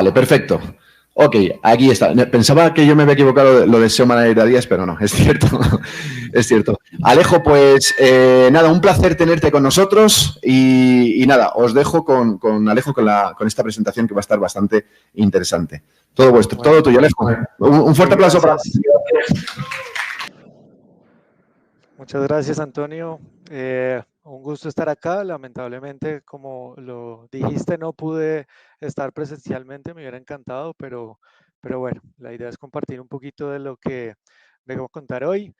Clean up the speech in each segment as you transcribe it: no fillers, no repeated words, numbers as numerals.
Vale, perfecto. Ok, aquí está. Pensaba que yo me había equivocado lo de SEO Manager a días, pero no, es cierto. Es cierto. Alejo, pues nada, un placer tenerte con nosotros y nada, os dejo con Alejo con esta presentación que va a estar bastante interesante. Todo vuestro, bueno, todo tuyo, Alejo. Un fuerte aplauso para ti. Muchas gracias, Antonio. Un gusto estar acá. Lamentablemente, como lo dijiste, no pude estar presencialmente, me hubiera encantado, pero bueno, la idea es compartir un poquito de lo que vengo a contar hoy.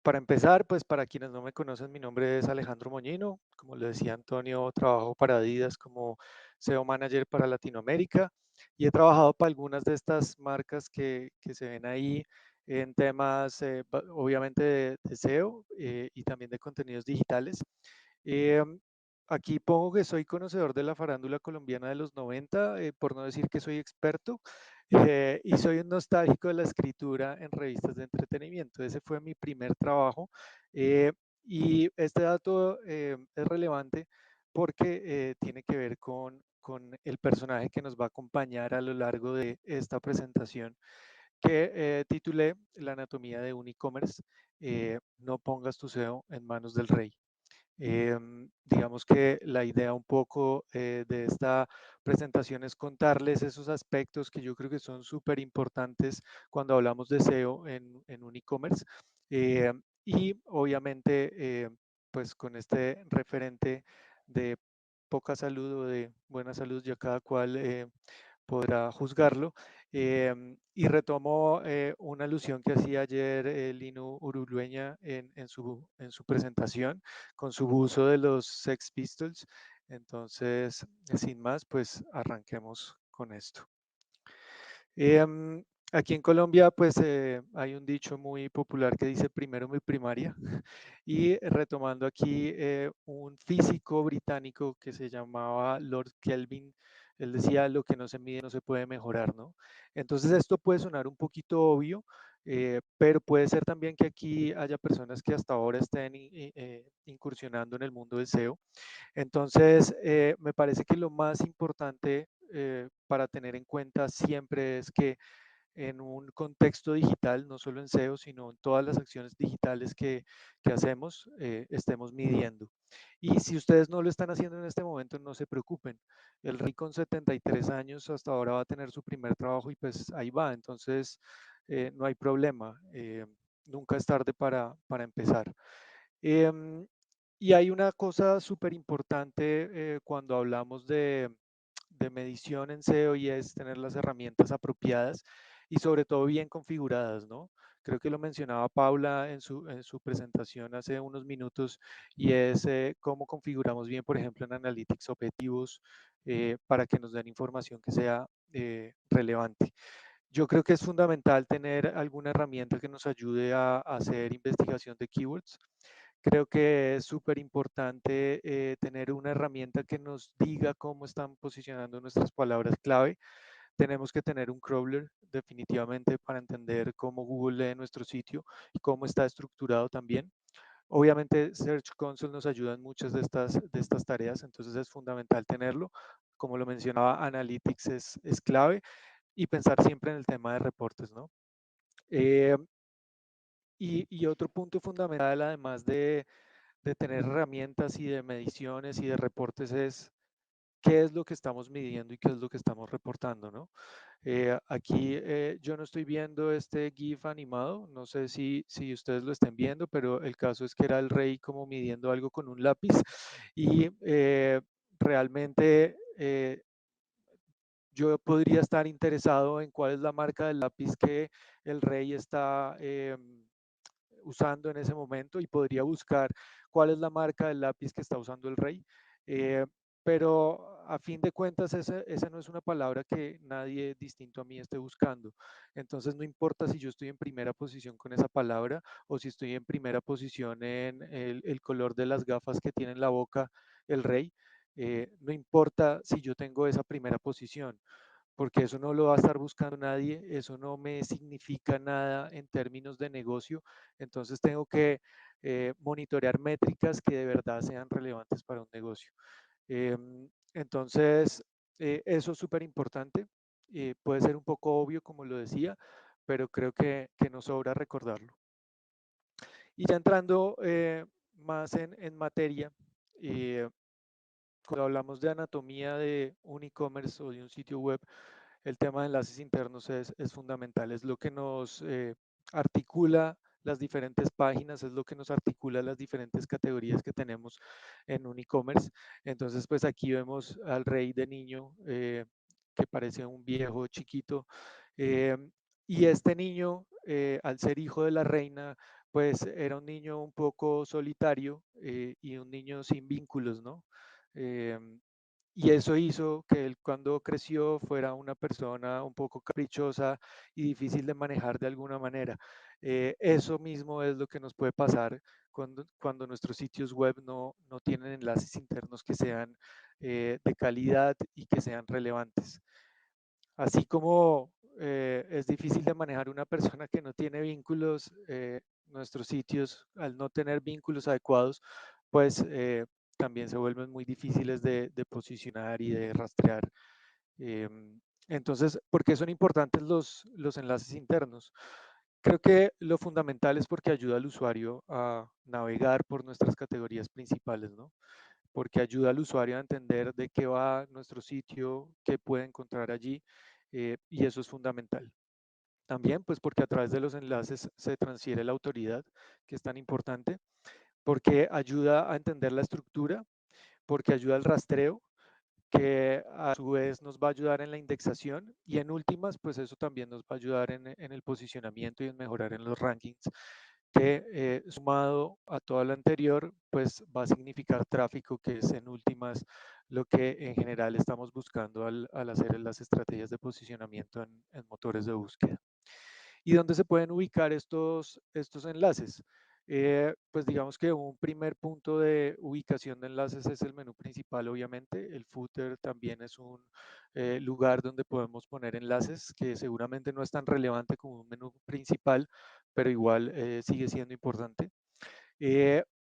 Para empezar, pues para quienes no me conocen, mi nombre es Alejandro Moñino. Como le decía Antonio, trabajo para Adidas como SEO Manager para Latinoamérica y he trabajado para algunas de estas marcas que se ven ahí en temas, obviamente, de SEO y también de contenidos digitales. Eh, Aquí pongo que soy conocedor de la farándula colombiana de los 90, por no decir que soy experto, y soy un nostálgico de la escritura en revistas de entretenimiento. Ese fue mi primer trabajo. Y este dato es relevante porque tiene que ver con el personaje que nos va a acompañar a lo largo de esta presentación que titulé La anatomía de un e-commerce. No pongas tu SEO en manos del rey. Digamos que la idea un poco de esta presentación es contarles esos aspectos que yo creo que son súper importantes cuando hablamos de SEO en un e-commerce. Eh, y obviamente, pues con este referente de poca salud o de buena salud, ya cada cual podrá juzgarlo. Y retomo una alusión que hacía ayer Lino Urugueña en su presentación con su uso de los Sex Pistols. Entonces, sin más, pues arranquemos con esto. Aquí en Colombia, pues hay un dicho muy popular que dice primero mi primaria. Y retomando aquí un físico británico que se llamaba Lord Kelvin, él decía lo que no se mide no se puede mejorar, ¿no? Entonces esto puede sonar un poquito obvio, pero puede ser también que aquí haya personas que hasta ahora estén incursionando en el mundo del SEO. Entonces, me parece que lo más importante para tener en cuenta siempre es que en un contexto digital, no solo en SEO, sino en todas las acciones digitales que hacemos, estemos midiendo. Y si ustedes no lo están haciendo en este momento, no se preocupen. El Rey con 73 años hasta ahora va a tener su primer trabajo y pues ahí va. Entonces, no hay problema. Nunca es tarde para empezar. Em, y hay una cosa súper importante cuando hablamos de medición en SEO y es tener las herramientas apropiadas y sobre todo bien configuradas, ¿no? Creo que lo mencionaba Paula en su presentación hace unos minutos y es cómo configuramos bien, por ejemplo, en Analytics objetivos para que nos den información que sea relevante. Yo creo que es fundamental tener alguna herramienta que nos ayude a hacer investigación de keywords. Creo que es súper importante tener una herramienta que nos diga cómo están posicionando nuestras palabras clave. Tenemos que tener un crawler definitivamente para entender cómo Google lee nuestro sitio y cómo está estructurado también. Obviamente Search Console nos ayuda en muchas de estas tareas, entonces es fundamental tenerlo. Como lo mencionaba, Analytics es clave y pensar siempre en el tema de reportes, ¿no? Eh, y otro punto fundamental, además de tener herramientas y de mediciones y de reportes, es qué es lo que estamos midiendo y qué es lo que estamos reportando, ¿no? Aquí yo no estoy viendo este GIF animado, no sé si ustedes lo estén viendo, pero el caso es que era el rey como midiendo algo con un lápiz y realmente yo podría estar interesado en cuál es la marca del lápiz que el rey está usando en ese momento y podría buscar cuál es la marca del lápiz que está usando el rey. Eh, pero a fin de cuentas, esa no es una palabra que nadie distinto a mí esté buscando. Entonces, no importa si yo estoy en primera posición con esa palabra o si estoy en primera posición en el color de las gafas que tiene en la boca el rey. No importa si yo tengo esa primera posición porque eso no lo va a estar buscando nadie, eso no me significa nada en términos de negocio, entonces tengo que monitorear métricas que de verdad sean relevantes para un negocio. Entonces, Eso es súper importante. Puede ser un poco obvio, como lo decía, pero creo que nos sobra recordarlo. Y ya entrando más en materia, eh, cuando hablamos de anatomía de un e-commerce o de un sitio web, el tema de enlaces internos es fundamental, es lo que nos articula las diferentes páginas, es lo que nos articula las diferentes categorías que tenemos en un e-commerce. Entonces, pues aquí vemos al rey de niño que parece un viejo chiquito. eh, y este niño, al ser hijo de la reina, pues era un niño un poco solitario y un niño sin vínculos, ¿no? Em, y eso hizo que él cuando creció fuera una persona un poco caprichosa y difícil de manejar de alguna manera. Eso mismo es lo que nos puede pasar cuando nuestros sitios web no tienen enlaces internos que sean de calidad y que sean relevantes. Así como es difícil de manejar una persona que no tiene vínculos, nuestros sitios al no tener vínculos adecuados, pues también se vuelven muy difíciles de posicionar y de rastrear. Entonces, ¿por qué son importantes los enlaces internos? Creo que lo fundamental es porque ayuda al usuario a navegar por nuestras categorías principales, ¿no? Porque ayuda al usuario a entender de qué va nuestro sitio, qué puede encontrar allí, y eso es fundamental. También, pues porque a través de los enlaces se transfiere la autoridad, que es tan importante, porque ayuda a entender la estructura, porque ayuda al rastreo, que a su vez nos va a ayudar en la indexación y en últimas, pues eso también nos va a ayudar en el posicionamiento y en mejorar en los rankings, que sumado a todo lo anterior, pues va a significar tráfico, que es en últimas lo que en general estamos buscando al hacer las estrategias de posicionamiento en motores de búsqueda. ¿Y dónde se pueden ubicar estos enlaces? Pues digamos que un primer punto de ubicación de enlaces es el menú principal, obviamente. El footer también es un lugar donde podemos poner enlaces, que seguramente no es tan relevante como un menú principal, pero igual sigue siendo importante.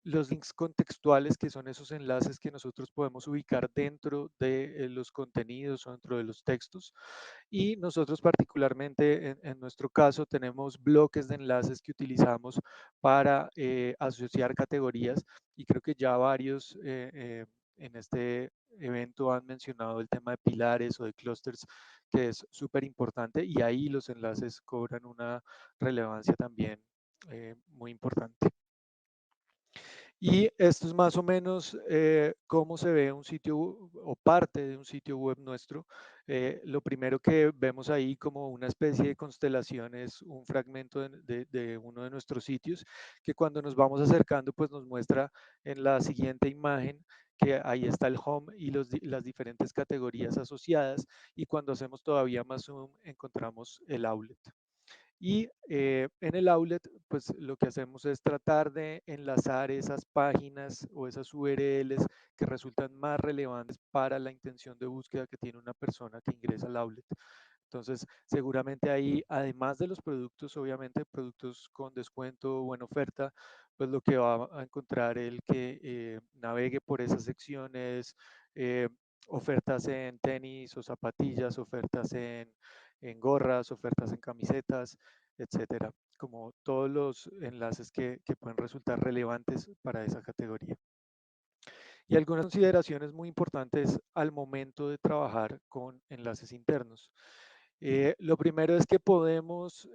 Los links contextuales, que son esos enlaces que nosotros podemos ubicar dentro de los contenidos o dentro de los textos. Y nosotros particularmente en nuestro caso tenemos bloques de enlaces que utilizamos para asociar categorías y creo que ya varios en este evento han mencionado el tema de pilares o de clusters, que es súper importante y ahí los enlaces cobran una relevancia también muy importante. Y esto es más o menos cómo se ve un sitio o parte de un sitio web nuestro. Lo primero que vemos ahí como una especie de constelación es un fragmento de uno de nuestros sitios que cuando nos vamos acercando pues nos muestra en la siguiente imagen que ahí está el home y las diferentes categorías asociadas y cuando hacemos todavía más zoom encontramos el outlet. Y en el outlet, pues lo que hacemos es tratar de enlazar esas páginas o esas URLs que resultan más relevantes para la intención de búsqueda que tiene una persona que ingresa al outlet. Entonces, seguramente ahí, además de los productos, obviamente productos con descuento o buena oferta, pues lo que va a encontrar el que navegue por esas secciones, eh, ofertas en tenis o zapatillas, ofertas en gorras, ofertas en camisetas, etcétera, como todos los enlaces que pueden resultar relevantes para esa categoría. Y algunas consideraciones muy importantes al momento de trabajar con enlaces internos. Lo primero es que podemos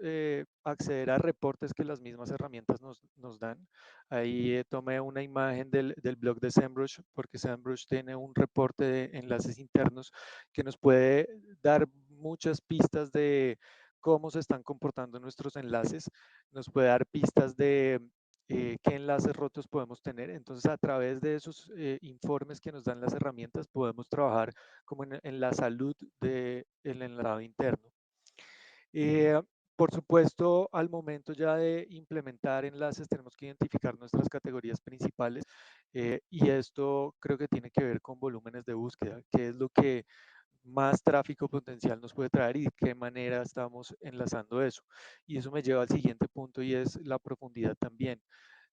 acceder a reportes que las mismas herramientas nos dan. Ahí tomé una imagen del blog de SEMrush, porque SEMrush tiene un reporte de enlaces internos que nos puede dar muchas pistas de cómo se están comportando nuestros enlaces, nos puede dar pistas de qué enlaces rotos podemos tener. Entonces, a través de esos informes que nos dan las herramientas, podemos trabajar como en la salud del enlazado interno. Eh, por supuesto, al momento ya de implementar enlaces, tenemos que identificar nuestras categorías principales y esto creo que tiene que ver con volúmenes de búsqueda, que es lo que más tráfico potencial nos puede traer y de qué manera estamos enlazando eso. Y eso me lleva al siguiente punto y es la profundidad también.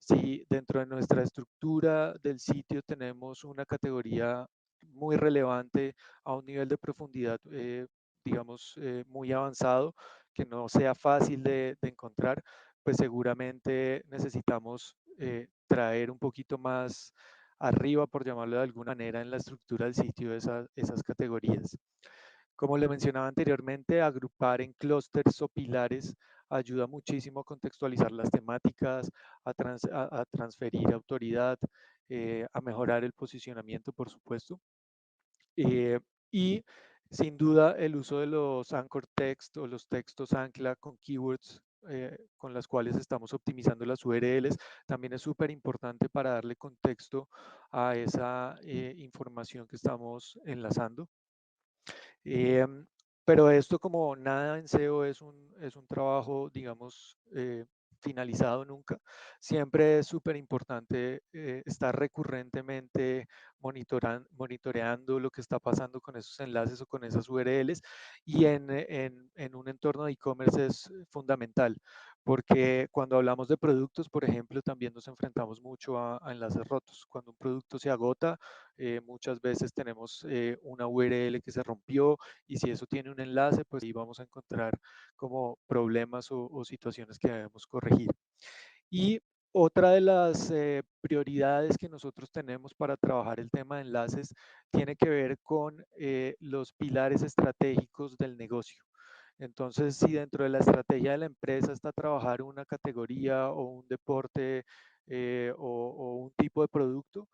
Si dentro de nuestra estructura del sitio tenemos una categoría muy relevante a un nivel de profundidad, digamos, muy avanzado, que no sea fácil de encontrar, pues seguramente necesitamos traer un poquito más arriba, por llamarlo de alguna manera, en la estructura del sitio esas categorías. Como le mencionaba anteriormente, agrupar en clústeres o pilares ayuda muchísimo a contextualizar las temáticas, a transferir autoridad, a mejorar el posicionamiento, por supuesto. Y sin duda el uso de los anchor text o los textos ancla con keywords con las cuales estamos optimizando las URLs también es súper importante para darle contexto a esa información que estamos enlazando. Em, pero esto, como nada en SEO, es un trabajo, digamos, finalizado nunca. Siempre es súper importante estar recurrentemente monitoreando lo que está pasando con esos enlaces o con esas URLs, y en un entorno de e-commerce es fundamental, porque cuando hablamos de productos, por ejemplo, también nos enfrentamos mucho a enlaces rotos. Cuando un producto se agota, muchas veces tenemos una URL que se rompió, y si eso tiene un enlace, pues ahí vamos a encontrar como problemas o situaciones que debemos corregir. Y otra de las prioridades que nosotros tenemos para trabajar el tema de enlaces tiene que ver con los pilares estratégicos del negocio. Entonces, si dentro de la estrategia de la empresa está trabajar una categoría o un deporte o un tipo de producto,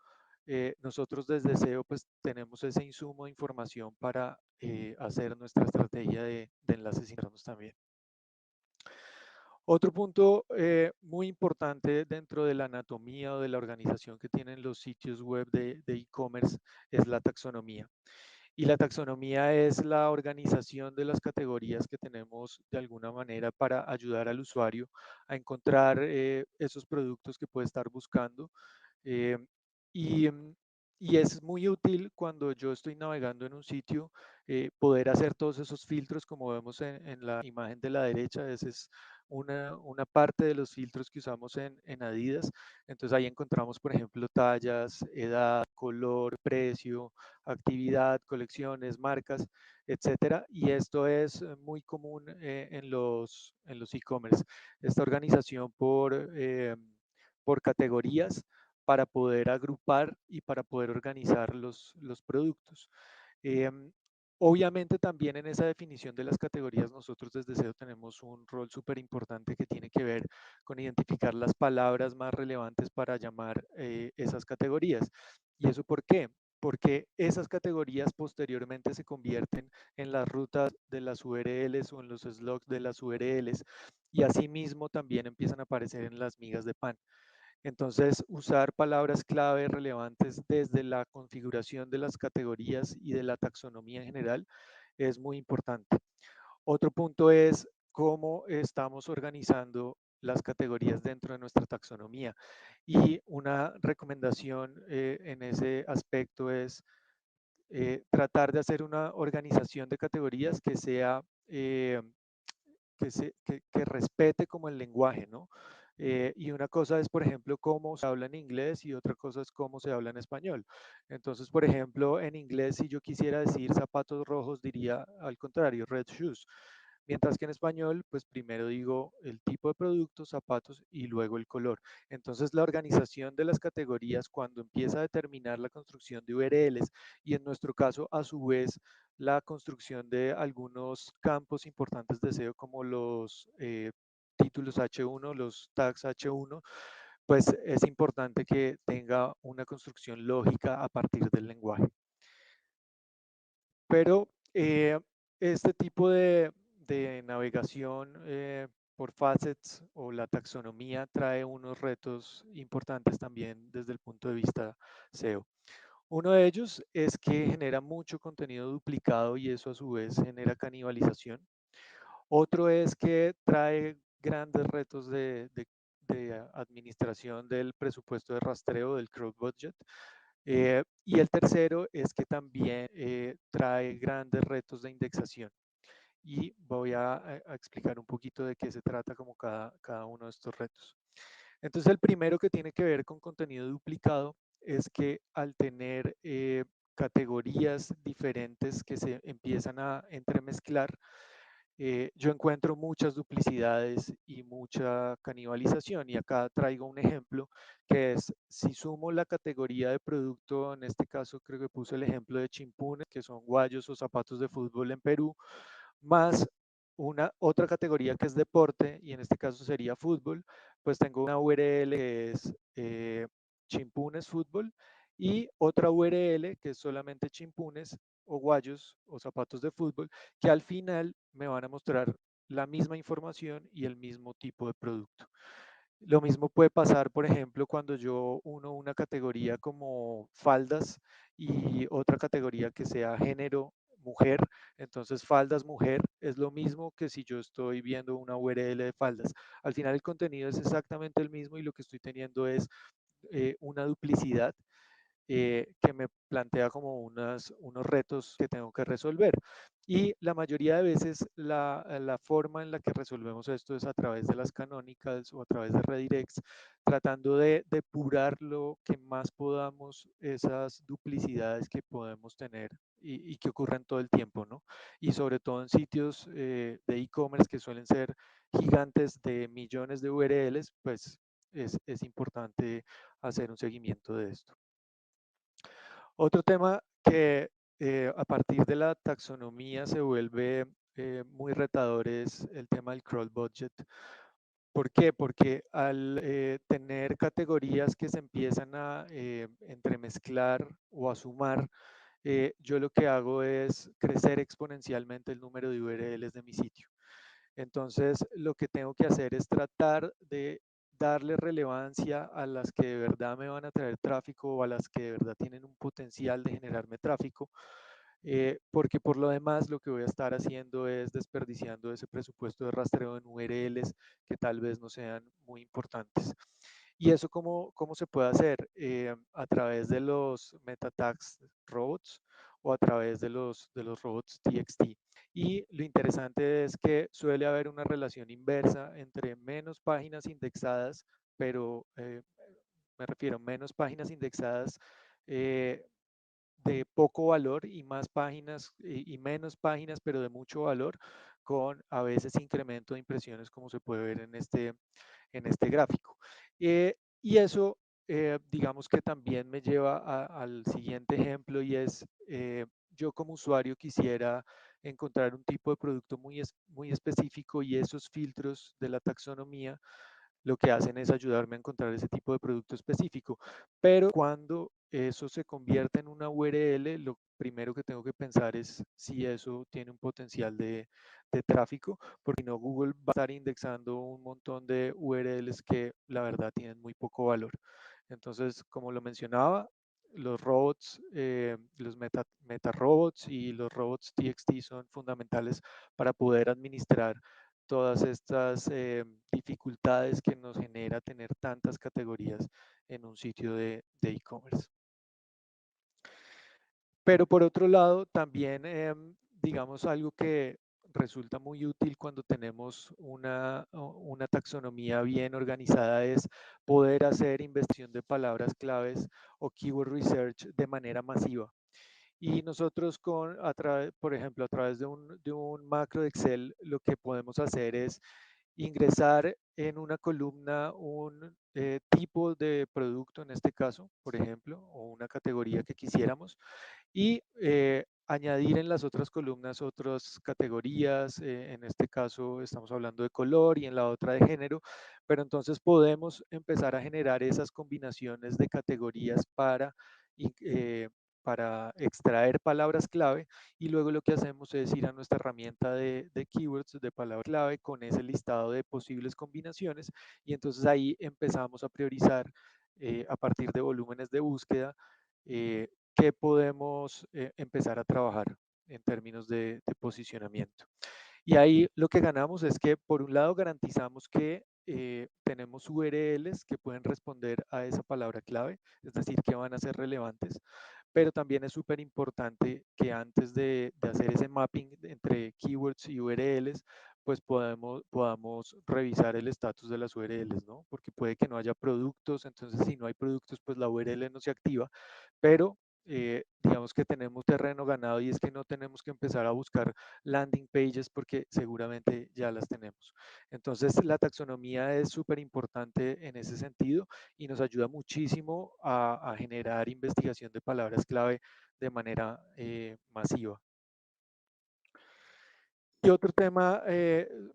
nosotros desde SEO pues tenemos ese insumo de información para hacer nuestra estrategia de enlaces internos también. Otro punto muy importante dentro de la anatomía o de la organización que tienen los sitios web de e-commerce es la taxonomía. Y la taxonomía es la organización de las categorías que tenemos de alguna manera para ayudar al usuario a encontrar esos productos que puede estar buscando. Eh, y, y es muy útil cuando yo estoy navegando en un sitio poder hacer todos esos filtros como vemos en la imagen de la derecha. Esa es una parte de los filtros que usamos en Adidas. Entonces ahí encontramos, por ejemplo, tallas, edad, color, precio, actividad, colecciones, marcas, etcétera. Y esto es muy común en los e-commerce. Esta organización por categorías para poder agrupar y para poder organizar los productos. Em, Obviamente también en esa definición de las categorías nosotros desde SEO tenemos un rol súper importante que tiene que ver con identificar las palabras más relevantes para llamar esas categorías. ¿Y eso por qué? Porque esas categorías posteriormente se convierten en las rutas de las URLs o en los slogs de las URLs, y asimismo también empiezan a aparecer en las migas de pan. Entonces, usar palabras clave relevantes desde la configuración de las categorías y de la taxonomía en general es muy importante. Otro punto es cómo estamos organizando las categorías dentro de nuestra taxonomía. Y una recomendación en ese aspecto es tratar de hacer una organización de categorías que sea que respete como el lenguaje, ¿no? Y una cosa es, por ejemplo, cómo se habla en inglés, y otra cosa es cómo se habla en español. Entonces, por ejemplo, en inglés, si yo quisiera decir zapatos rojos, diría al contrario, red shoes. Mientras que en español, pues primero digo el tipo de producto, zapatos, y luego el color. Entonces, la organización de las categorías, cuando empieza a determinar la construcción de URLs, y en nuestro caso, a su vez, la construcción de algunos campos importantes de SEO como los títulos H1, los tags H1, pues es importante que tenga una construcción lógica a partir del lenguaje. Pero este tipo de navegación por facets o la taxonomía trae unos retos importantes también desde el punto de vista SEO. Uno de ellos es que genera mucho contenido duplicado, y eso a su vez genera canibalización. Otro es que trae grandes retos de administración del presupuesto de rastreo, del crowd budget. Y el tercero es que también trae grandes retos de indexación. Y voy a explicar un poquito de qué se trata como cada uno de estos retos. Entonces, el primero, que tiene que ver con contenido duplicado, es que al tener categorías diferentes que se empiezan a entremezclar, yo encuentro muchas duplicidades y mucha canibalización. Y acá traigo un ejemplo que es, si sumo la categoría de producto, en este caso creo que puse el ejemplo de chimpunes, que son guayos o zapatos de fútbol en Perú, más una otra categoría que es deporte, y en este caso sería fútbol, pues tengo una URL que es chimpunes fútbol y otra URL que es solamente chimpunes o guayos o zapatos de fútbol, que al final me van a mostrar la misma información y el mismo tipo de producto. Lo mismo puede pasar, por ejemplo, cuando yo uno una categoría como faldas y otra categoría que sea género mujer. Entonces, faldas mujer es lo mismo que si yo estoy viendo una URL de faldas. Al final el contenido es exactamente el mismo y lo que estoy teniendo es una duplicidad que me plantea como unos retos que tengo que resolver. Y la mayoría de veces la forma en la que resolvemos esto es a través de las canónicas o a través de redirects, tratando de depurar lo que más podamos esas duplicidades que podemos tener y que ocurren todo el tiempo, ¿no? Y sobre todo en sitios de e-commerce que suelen ser gigantes de millones de URLs, pues es importante hacer un seguimiento de esto. Otro tema que a partir de la taxonomía se vuelve muy retador es el tema del crawl budget. ¿Por qué? Porque al tener categorías que se empiezan a entremezclar o a sumar, yo lo que hago es crecer exponencialmente el número de URLs de mi sitio. Entonces, lo que tengo que hacer es tratar de darle relevancia a las que de verdad me van a traer tráfico o a las que de verdad tienen un potencial de generarme tráfico, porque por lo demás lo que voy a estar haciendo es desperdiciando ese presupuesto de rastreo en URLs que tal vez no sean muy importantes. ¿Y eso cómo se puede hacer? A través de los meta tags robots o a través de los robots TXT. Y lo interesante es que suele haber una relación inversa entre menos páginas indexadas, pero me refiero a menos páginas indexadas eh, de poco valor y más páginas y menos páginas, pero de mucho valor, con a veces incremento de impresiones, como se puede ver en este gráfico. Y eso, digamos que también me lleva al siguiente ejemplo y es, yo como usuario quisiera encontrar un tipo de producto muy específico y esos filtros de la taxonomía lo que hacen es ayudarme a encontrar ese tipo de producto específico. Pero cuando eso se convierte en una URL, lo primero que tengo que pensar es si eso tiene un potencial de tráfico, porque no Google va a estar indexando un montón de URLs que la verdad tienen muy poco valor. Entonces, como lo mencionaba, los robots, los meta robots y los robots TXT son fundamentales para poder administrar todas estas dificultades que nos genera tener tantas categorías en un sitio de e-commerce. Pero por otro lado, también, digamos, algo que resulta muy útil cuando tenemos una taxonomía bien organizada es poder hacer investigación de palabras claves o keyword research de manera masiva. Y nosotros por ejemplo, a través de un macro de Excel, lo que podemos hacer es ingresar en una columna un tipo de producto, en este caso, por ejemplo, o una categoría que quisiéramos, y añadir en las otras columnas otras categorías, en este caso estamos hablando de color y en la otra de género, pero entonces podemos empezar a generar esas combinaciones de categorías para extraer palabras clave y luego lo que hacemos es ir a nuestra herramienta de keywords, de palabras clave, con ese listado de posibles combinaciones y entonces ahí empezamos a priorizar a partir de volúmenes de búsqueda eh, qué podemos empezar a trabajar en términos de posicionamiento. Y ahí lo que ganamos es que, por un lado, garantizamos que tenemos URLs que pueden responder a esa palabra clave, es decir, que van a ser relevantes, pero también es súper importante que antes de hacer ese mapping entre keywords y URLs, pues podamos revisar el estatus de las URLs, ¿no? Porque puede que no haya productos, entonces si no hay productos, pues la URL no se activa, pero digamos que tenemos terreno ganado y es que no tenemos que empezar a buscar landing pages porque seguramente ya las tenemos. Entonces, la taxonomía es súper importante en ese sentido y nos ayuda muchísimo a generar investigación de palabras clave de manera masiva. Y otro tema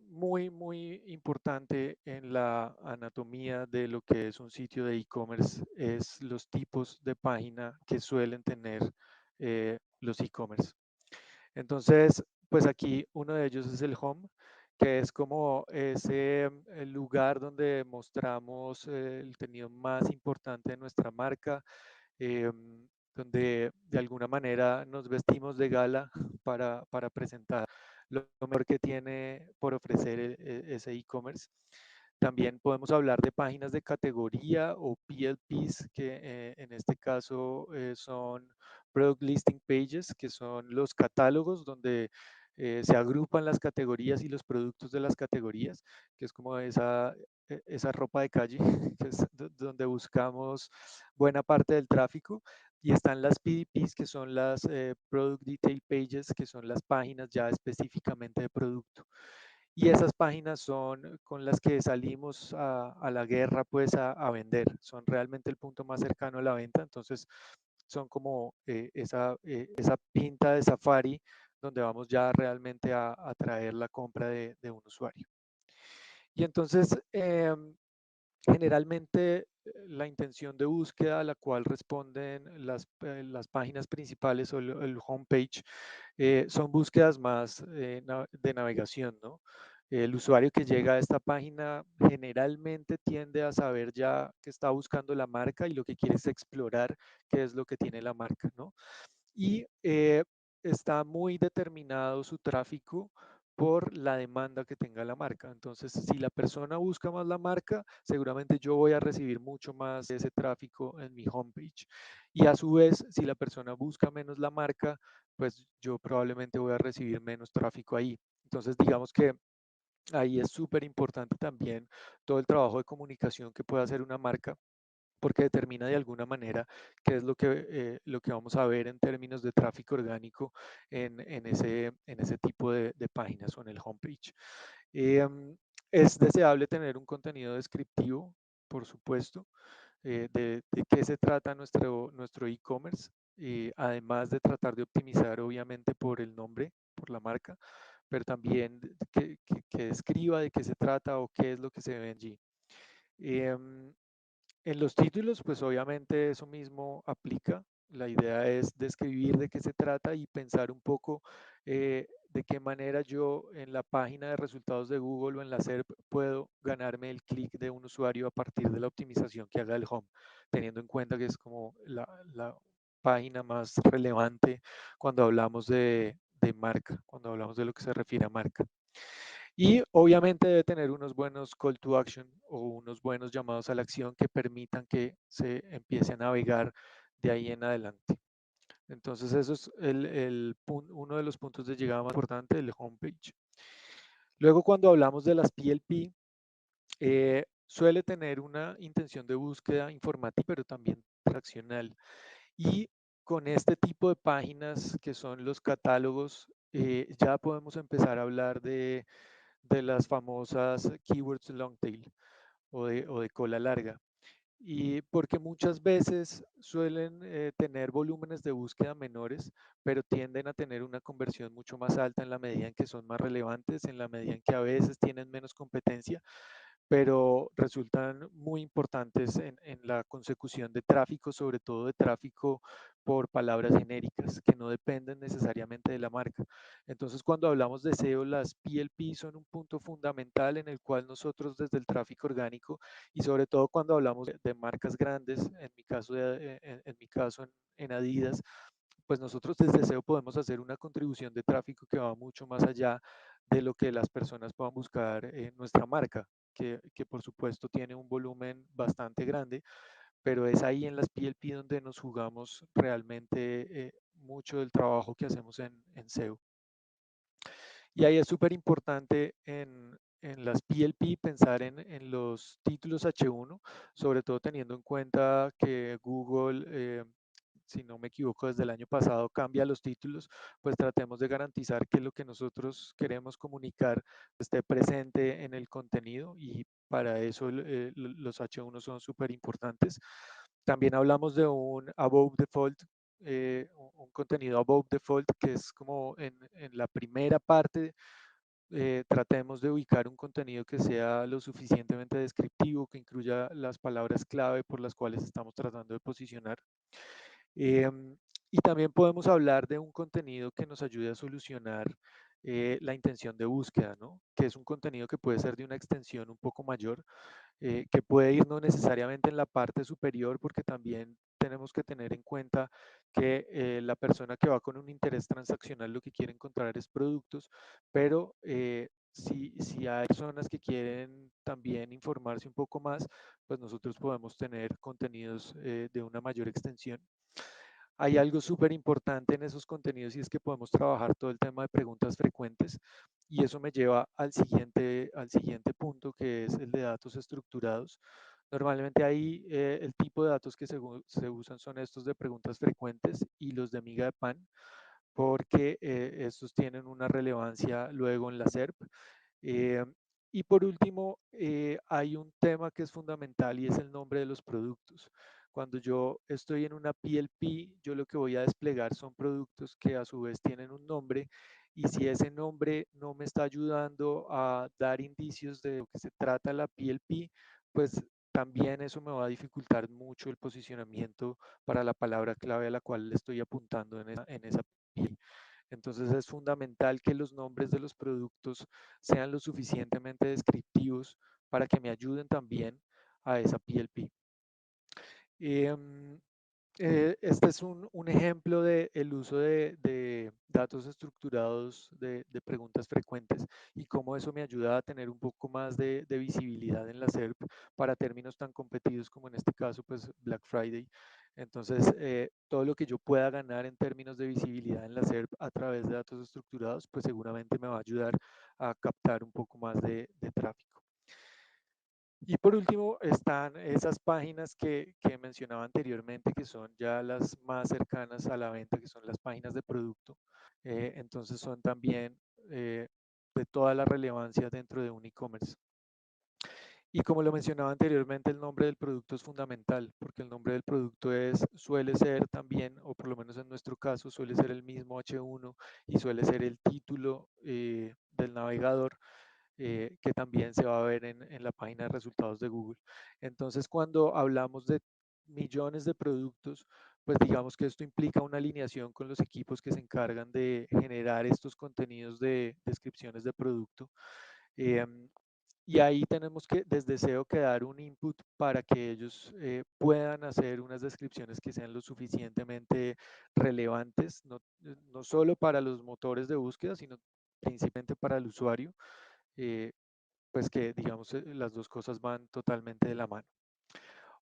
muy importante en la anatomía de lo que es un sitio de e-commerce es los tipos de página que suelen tener los e-commerce. Entonces, pues aquí uno de ellos es el home, que es como ese el lugar donde mostramos el contenido más importante de nuestra marca, donde de alguna manera nos vestimos de gala para presentar lo mejor que tiene por ofrecer ese e-commerce. También podemos hablar de páginas de categoría o PLPs, que en este caso son Product Listing Pages, que son los catálogos donde se agrupan las categorías y los productos de las categorías, que es como esa ropa de calle, que es donde buscamos buena parte del tráfico. Y están las PDPs, que son las Product Detail Pages, que son las páginas ya específicamente de producto. Y esas páginas son con las que salimos a la guerra, pues a vender. Son realmente el punto más cercano a la venta. Entonces, son como esa pinta de Safari donde vamos ya realmente a traer la compra de un usuario. Y entonces, generalmente la intención de búsqueda a la cual responden las páginas principales o el homepage son búsquedas más de navegación, ¿no? El usuario que llega a esta página generalmente tiende a saber ya que está buscando la marca y lo que quiere es explorar qué es lo que tiene la marca, ¿no? Y está muy determinado su tráfico por la demanda que tenga la marca. Entonces, si la persona busca más la marca, seguramente yo voy a recibir mucho más de ese tráfico en mi homepage. Y a su vez, si la persona busca menos la marca, pues yo probablemente voy a recibir menos tráfico ahí. Entonces, digamos que ahí es súper importante también todo el trabajo de comunicación que puede hacer una marca porque determina de alguna manera qué es lo que vamos a ver en términos de tráfico orgánico en ese tipo de páginas o en el homepage. Es deseable tener un contenido descriptivo, por supuesto, de qué se trata nuestro e-commerce, además de tratar de optimizar obviamente por el nombre, por la marca, pero también que describa de qué se trata o qué es lo que se ve allí. En los títulos, pues obviamente eso mismo aplica. La idea es describir de qué se trata y pensar un poco de qué manera yo en la página de resultados de Google o en la SERP puedo ganarme el clic de un usuario a partir de la optimización que haga el home, teniendo en cuenta que es como la página más relevante cuando hablamos de marca, cuando hablamos de lo que se refiere a marca. Y obviamente debe tener unos buenos call to action o unos buenos llamados a la acción que permitan que se empiece a navegar de ahí en adelante. Entonces eso es uno de los puntos de llegada más importante del homepage. Luego cuando hablamos de las PLP, suele tener una intención de búsqueda informativa, pero también transaccional. Y con este tipo de páginas que son los catálogos, ya podemos empezar a hablar de las famosas keywords long tail o de cola larga. Y porque muchas veces suelen tener volúmenes de búsqueda menores, pero tienden a tener una conversión mucho más alta en la medida en que son más relevantes, en la medida en que a veces tienen menos competencia, pero resultan muy importantes en la consecución de tráfico, sobre todo de tráfico por palabras genéricas que no dependen necesariamente de la marca. Entonces, cuando hablamos de SEO, las PLP son un punto fundamental en el cual nosotros desde el tráfico orgánico y sobre todo cuando hablamos de marcas grandes, en mi caso, en mi caso en Adidas, pues nosotros desde SEO podemos hacer una contribución de tráfico que va mucho más allá de lo que las personas puedan buscar en nuestra marca, que por supuesto tiene un volumen bastante grande, pero es ahí en las PLP donde nos jugamos realmente mucho del trabajo que hacemos en SEO. Y ahí es súper importante en las PLP pensar en los títulos H1, sobre todo teniendo en cuenta que Google si no me equivoco, desde el año pasado cambia los títulos, pues tratemos de garantizar que lo que nosotros queremos comunicar esté presente en el contenido y para eso los H1 son súper importantes. También hablamos de un above default, un contenido above default, que es como en la primera parte tratemos de ubicar un contenido que sea lo suficientemente descriptivo, que incluya las palabras clave por las cuales estamos tratando de posicionar. Y también podemos hablar de un contenido que nos ayude a solucionar la intención de búsqueda, ¿no? Que es un contenido que puede ser de una extensión un poco mayor, que puede ir no necesariamente en la parte superior, porque también tenemos que tener en cuenta que la persona que va con un interés transaccional lo que quiere encontrar es productos, pero si hay personas que quieren también informarse un poco más, pues nosotros podemos tener contenidos de una mayor extensión. Hay algo súper importante en esos contenidos y es que podemos trabajar todo el tema de preguntas frecuentes y eso me lleva al siguiente punto, que es el de datos estructurados. Normalmente ahí el tipo de datos que se usan son estos de preguntas frecuentes y los de miga de pan, porque estos tienen una relevancia luego en la SERP. Eh, y por último, hay un tema que es fundamental y es el nombre de los productos. Cuando yo estoy en una PLP, yo lo que voy a desplegar son productos que a su vez tienen un nombre y si ese nombre no me está ayudando a dar indicios de lo que se trata la PLP, pues también eso me va a dificultar mucho el posicionamiento para la palabra clave a la cual le estoy apuntando en esa PLP. Entonces es fundamental que los nombres de los productos sean lo suficientemente descriptivos para que me ayuden también a esa PLP. Em, este es un ejemplo del uso de datos estructurados de preguntas frecuentes y cómo eso me ayuda a tener un poco más de visibilidad en la SERP para términos tan competidos como en este caso, pues Black Friday. Entonces, todo lo que yo pueda ganar en términos de visibilidad en la SERP a través de datos estructurados, pues seguramente me va a ayudar a captar un poco más de tráfico. Y por último están esas páginas que mencionaba anteriormente, que son ya las más cercanas a la venta, que son las páginas de producto. Entonces son también de toda la relevancia dentro de un e-commerce. Y como lo mencionaba anteriormente, el nombre del producto es fundamental, porque el nombre del producto suele ser también, o por lo menos en nuestro caso, suele ser el mismo H1 y suele ser el título del navegador que también se va a ver en la página de resultados de Google. Entonces, cuando hablamos de millones de productos, pues digamos que esto implica una alineación con los equipos que se encargan de generar estos contenidos de descripciones de producto. Y ahí tenemos que desde SEO que dar un input para que ellos puedan hacer unas descripciones que sean lo suficientemente relevantes, no solo para los motores de búsqueda, sino principalmente para el usuario, pues que digamos las dos cosas van totalmente de la mano.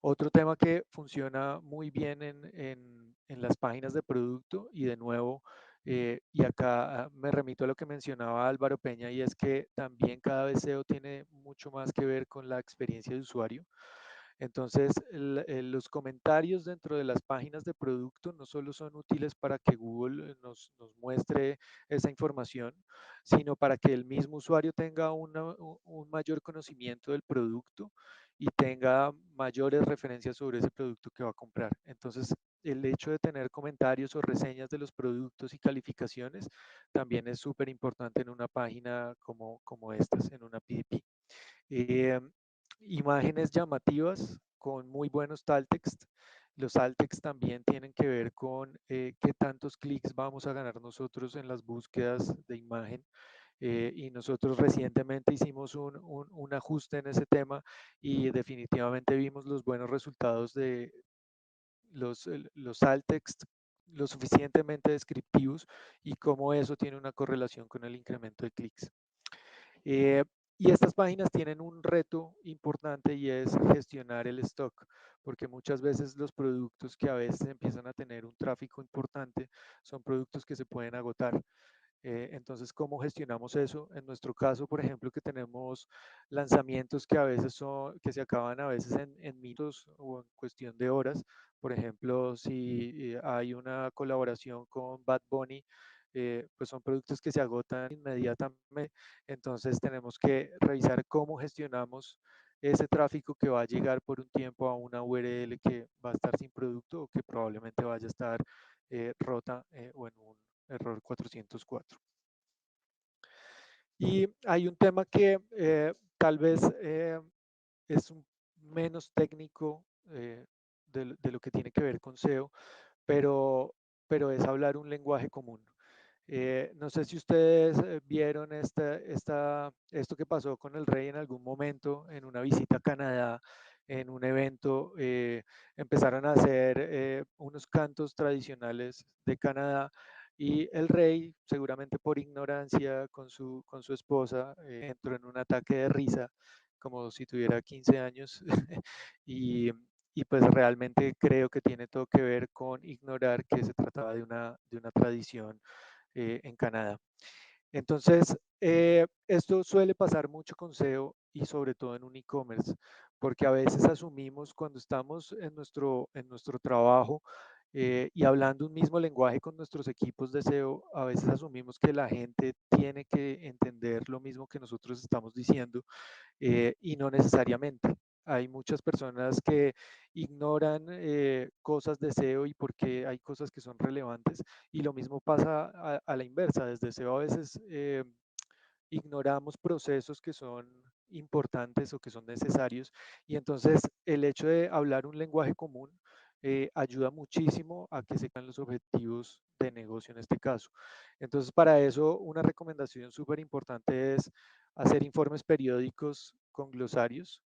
Otro tema que funciona muy bien en las páginas de producto y de nuevo, y acá me remito a lo que mencionaba Álvaro Peña y es que también cada vez SEO tiene mucho más que ver con la experiencia de usuario. Entonces, los comentarios dentro de las páginas de producto no solo son útiles para que Google nos muestre esa información, sino para que el mismo usuario tenga un mayor conocimiento del producto y tenga mayores referencias sobre ese producto que va a comprar. Entonces, el hecho de tener comentarios o reseñas de los productos y calificaciones también es súper importante en una página como estas, en una PDP. Eh, Imágenes llamativas con muy buenos tal text. Los alt text también tienen que ver con qué tantos clics vamos a ganar nosotros en las búsquedas de imagen. Y nosotros recientemente hicimos un ajuste en ese tema y definitivamente vimos los buenos resultados de los alt text lo suficientemente descriptivos y cómo eso tiene una correlación con el incremento de clics. Eh, y estas páginas tienen un reto importante y es gestionar el stock, porque muchas veces los productos que a veces empiezan a tener un tráfico importante son productos que se pueden agotar. Entonces, ¿cómo gestionamos eso? En nuestro caso, por ejemplo, que tenemos lanzamientos que a veces que se acaban a veces en minutos o en cuestión de horas. Por ejemplo, si hay una colaboración con Bad Bunny, pues son productos que se agotan inmediatamente. Entonces tenemos que revisar cómo gestionamos ese tráfico que va a llegar por un tiempo a una URL que va a estar sin producto o que probablemente vaya a estar rota o en un error 404. Y hay un tema que tal vez es menos técnico de lo que tiene que ver con SEO, pero es hablar un lenguaje común. No sé si ustedes vieron esto que pasó con el rey en algún momento, en una visita a Canadá, en un evento, empezaron a hacer unos cantos tradicionales de Canadá y el rey, seguramente por ignorancia con su esposa, entró en un ataque de risa, como si tuviera 15 años, y, y pues realmente creo que tiene todo que ver con ignorar que se trataba de una tradición en Canadá. Entonces, esto suele pasar mucho con SEO y sobre todo en un e-commerce, porque a veces asumimos cuando estamos en nuestro trabajo y hablando un mismo lenguaje con nuestros equipos de SEO, a veces asumimos que la gente tiene que entender lo mismo que nosotros estamos diciendo y no necesariamente. Hay muchas personas que ignoran cosas de SEO y porque hay cosas que son relevantes y lo mismo pasa a la inversa. Desde SEO a veces ignoramos procesos que son importantes o que son necesarios y entonces el hecho de hablar un lenguaje común ayuda muchísimo a que se cumplan los objetivos de negocio en este caso. Entonces para eso una recomendación súper importante es hacer informes periódicos con glosarios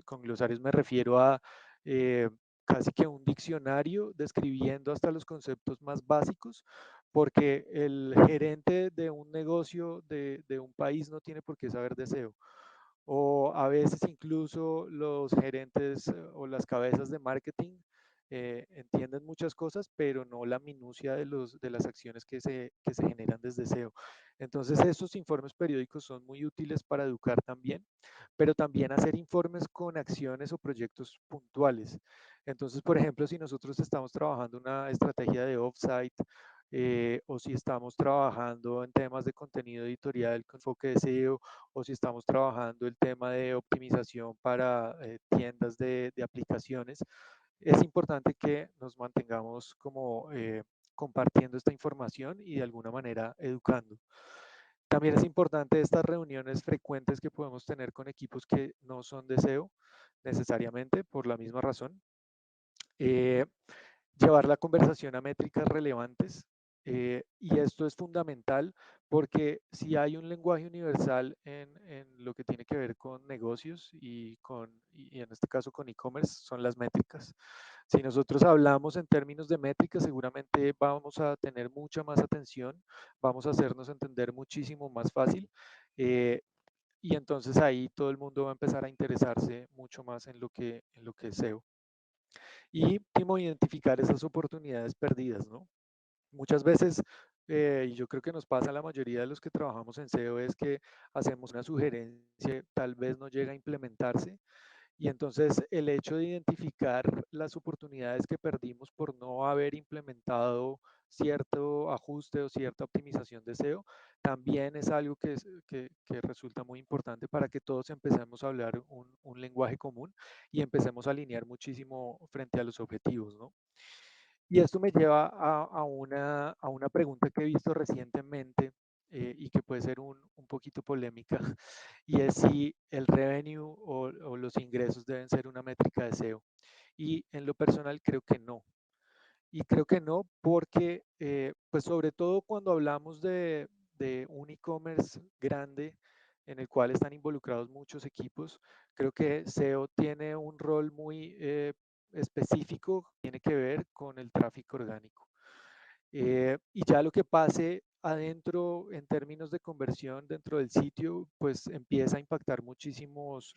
con glosarios me refiero a eh, casi que un diccionario describiendo hasta los conceptos más básicos porque el gerente de un negocio de un país no tiene por qué saber de SEO. O a veces incluso los gerentes o las cabezas de marketing entienden muchas cosas, pero no la minucia de las acciones que se generan desde SEO. Entonces, estos informes periódicos son muy útiles para educar también, pero también hacer informes con acciones o proyectos puntuales. Entonces, por ejemplo, si nosotros estamos trabajando una estrategia de offsite o si estamos trabajando en temas de contenido editorial con enfoque de SEO o si estamos trabajando el tema de optimización para tiendas de aplicaciones, es importante que nos mantengamos como compartiendo esta información y de alguna manera educando. También es importante estas reuniones frecuentes que podemos tener con equipos que no son de SEO necesariamente por la misma razón. Eh, Llevar la conversación a métricas relevantes. Y esto es fundamental porque si hay un lenguaje universal en lo que tiene que ver con negocios y en este caso con e-commerce, son las métricas. Si nosotros hablamos en términos de métricas, seguramente vamos a tener mucha más atención, vamos a hacernos entender muchísimo más fácil. Y entonces ahí todo el mundo va a empezar a interesarse mucho más en lo que es SEO y cómo identificar esas oportunidades perdidas, ¿no? Muchas veces, y yo creo que nos pasa a la mayoría de los que trabajamos en SEO, es que hacemos una sugerencia, tal vez no llega a implementarse, y entonces el hecho de identificar las oportunidades que perdimos por no haber implementado cierto ajuste o cierta optimización de SEO, también es algo que resulta muy importante para que todos empecemos a hablar un lenguaje común y empecemos a alinear muchísimo frente a los objetivos, ¿no? Y esto me lleva a una pregunta que he visto recientemente y que puede ser un poquito polémica, y es si el revenue o los ingresos deben ser una métrica de SEO. Y en lo personal creo que no. Y creo que no porque, pues sobre todo cuando hablamos de un e-commerce grande en el cual están involucrados muchos equipos, creo que SEO tiene un rol muy específico, tiene que ver con el tráfico orgánico. Y ya lo que pase adentro en términos de conversión dentro del sitio, pues empieza a impactar muchísimos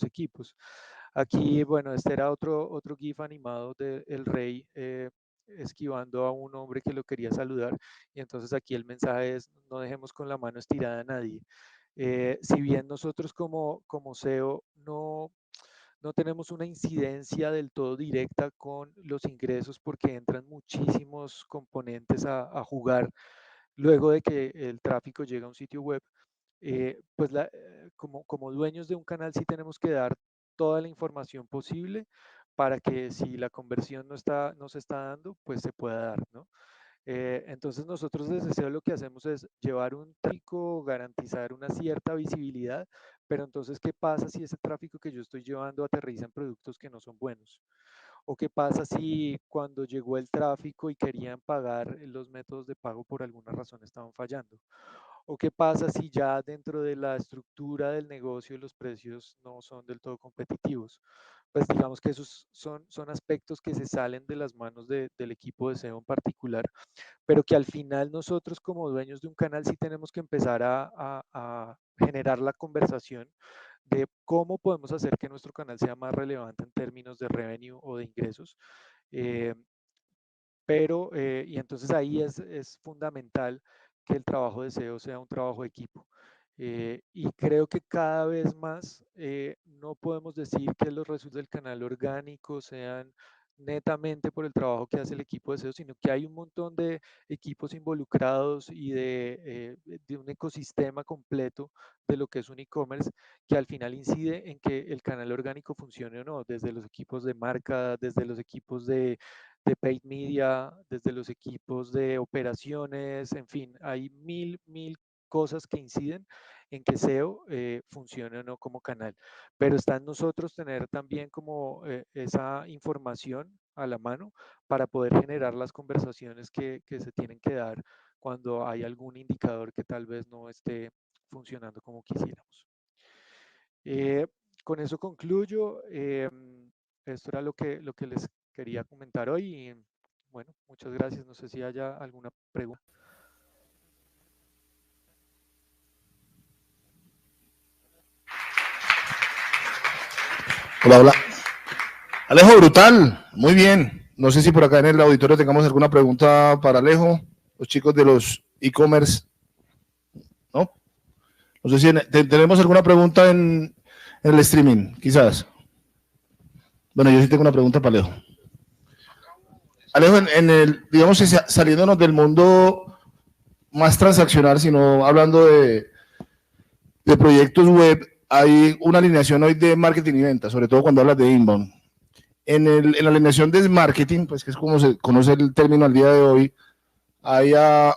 equipos. Aquí, bueno, este era otro GIF animado del Rey esquivando a un hombre que lo quería saludar. Y entonces aquí el mensaje es: no dejemos con la mano estirada a nadie. Si bien nosotros como SEO no tenemos una incidencia del todo directa con los ingresos, porque entran muchísimos componentes a jugar luego de que el tráfico llega a un sitio web. Pues como dueños de un canal sí tenemos que dar toda la información posible para que, si la conversión no se está dando, pues se pueda dar, ¿no? Entonces nosotros desde SEO lo que hacemos es llevar un tráfico, garantizar una cierta visibilidad, pero entonces, ¿qué pasa si ese tráfico que yo estoy llevando aterriza en productos que no son buenos? ¿O qué pasa si cuando llegó el tráfico y querían pagar, los métodos de pago por alguna razón estaban fallando? ¿O qué pasa si ya dentro de la estructura del negocio los precios no son del todo competitivos? Pues digamos que esos son aspectos que se salen de las manos del equipo de SEO en particular, pero que al final nosotros como dueños de un canal sí tenemos que empezar a generar la conversación de cómo podemos hacer que nuestro canal sea más relevante en términos de revenue o de ingresos. Eh, y entonces ahí es fundamental que el trabajo de SEO sea un trabajo de equipo. Y creo que cada vez más no podemos decir que los resultados del canal orgánico sean netamente por el trabajo que hace el equipo de SEO, sino que hay un montón de equipos involucrados y de un ecosistema completo de lo que es un e-commerce, que al final incide en que el canal orgánico funcione o no, desde los equipos de marca, desde los equipos de paid media, desde los equipos de operaciones, en fin, hay mil cosas que inciden en que SEO funcione o no como canal. Pero está en nosotros tener también como esa información a la mano para poder generar las conversaciones que se tienen que dar cuando hay algún indicador que tal vez no esté funcionando como quisiéramos. Eh, con eso concluyo. Esto era lo que les quería comentar hoy. Y bueno, muchas gracias. No sé si haya alguna pregunta. Hola, hola. Alejo, brutal. Muy bien. No sé si por acá en el auditorio tengamos alguna pregunta para Alejo, los chicos de los e-commerce. ¿No? No sé si tenemos alguna pregunta en el streaming, quizás. Bueno, yo sí tengo una pregunta para Alejo. Alejo, digamos, saliéndonos del mundo más transaccional, sino hablando de proyectos web, hay una alineación hoy de marketing y venta, sobre todo cuando hablas de inbound. En la alineación de marketing, pues que es como se conoce el término al día de hoy, hay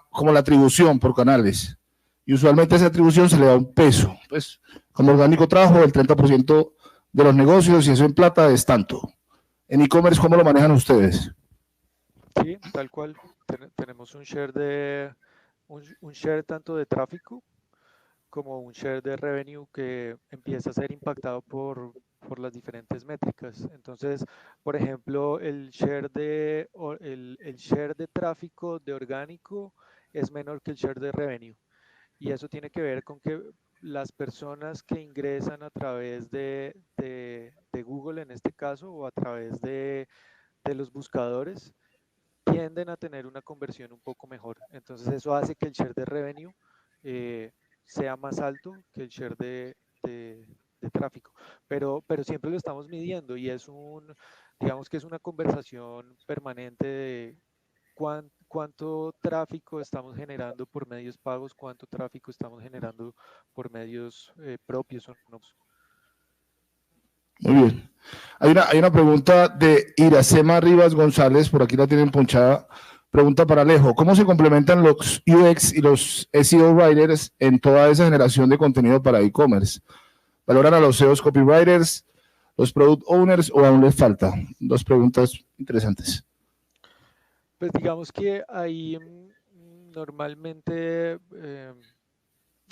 como la atribución por canales. Y usualmente a esa atribución se le da un peso. Pues como orgánico trabajo, el 30% de los negocios, y eso en plata es tanto. En e-commerce, ¿cómo lo manejan ustedes? Sí, tal cual. Tenemos un share tanto de tráfico como un share de revenue que empieza a ser impactado por las diferentes métricas. Entonces, por ejemplo, el share de tráfico de orgánico es menor que el share de revenue. Y eso tiene que ver con que las personas que ingresan a través de Google, en este caso, o a través de los buscadores, tienden a tener una conversión un poco mejor. Entonces eso hace que el share de revenue eh, sea más alto que el share de tráfico. Pero siempre lo estamos midiendo y digamos que es una conversación permanente de cuánto tráfico estamos generando por medios pagos, cuánto tráfico estamos generando por medios propios o no. Muy bien. Hay una pregunta de Iracema Rivas González, por aquí la tienen ponchada. Pregunta para Alejo: ¿cómo se complementan los UX y los SEO writers en toda esa generación de contenido para e-commerce? ¿Valoran a los SEOs copywriters, los product owners o aún les falta? Dos preguntas interesantes. Pues digamos que ahí normalmente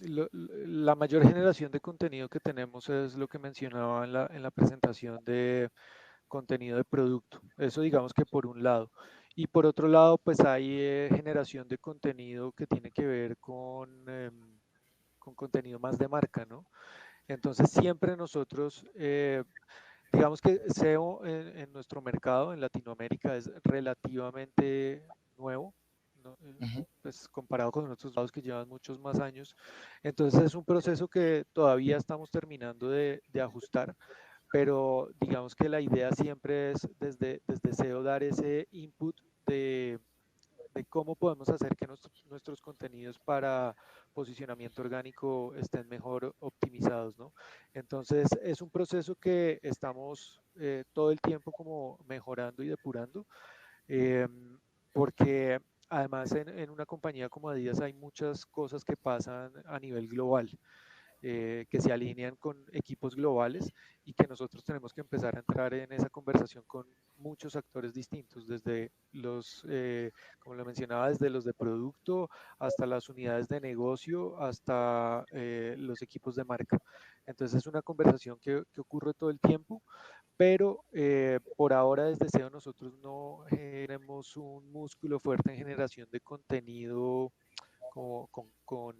la mayor generación de contenido que tenemos es lo que mencionaba en la presentación de contenido de producto. Eso digamos que por un lado. Y por otro lado, pues hay generación de contenido que tiene que ver con contenido más de marca, ¿no? Entonces siempre nosotros digamos que SEO en nuestro mercado, en Latinoamérica, es relativamente nuevo, ¿no? Pues comparado con otros lados que llevan muchos más años. Entonces es un proceso que todavía estamos terminando de ajustar, pero digamos que la idea siempre es desde SEO dar ese input de cómo podemos hacer que nuestros contenidos para posicionamiento orgánico estén mejor optimizados, ¿no? Entonces es un proceso que estamos todo el tiempo como mejorando y depurando, porque además en una compañía como Adidas hay muchas cosas que pasan a nivel global. Que se alinean con equipos globales y que nosotros tenemos que empezar a entrar en esa conversación con muchos actores distintos, desde los, como lo mencionaba, desde los de producto hasta las unidades de negocio, hasta los equipos de marca. Entonces es una conversación que ocurre todo el tiempo, pero por ahora desde SEO nosotros no tenemos un músculo fuerte en generación de contenido como con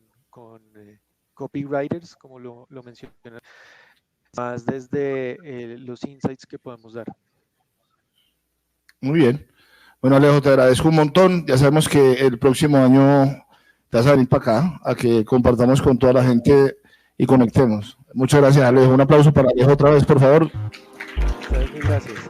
copywriters, como lo mencioné, más desde los insights que podemos dar. Muy bien. Bueno, Alejo, te agradezco un montón. Ya sabemos que el próximo año te vas a venir para acá a que compartamos con toda la gente y conectemos. Muchas gracias, Alejo. Un aplauso para Alejo otra vez, por favor. Muchas gracias.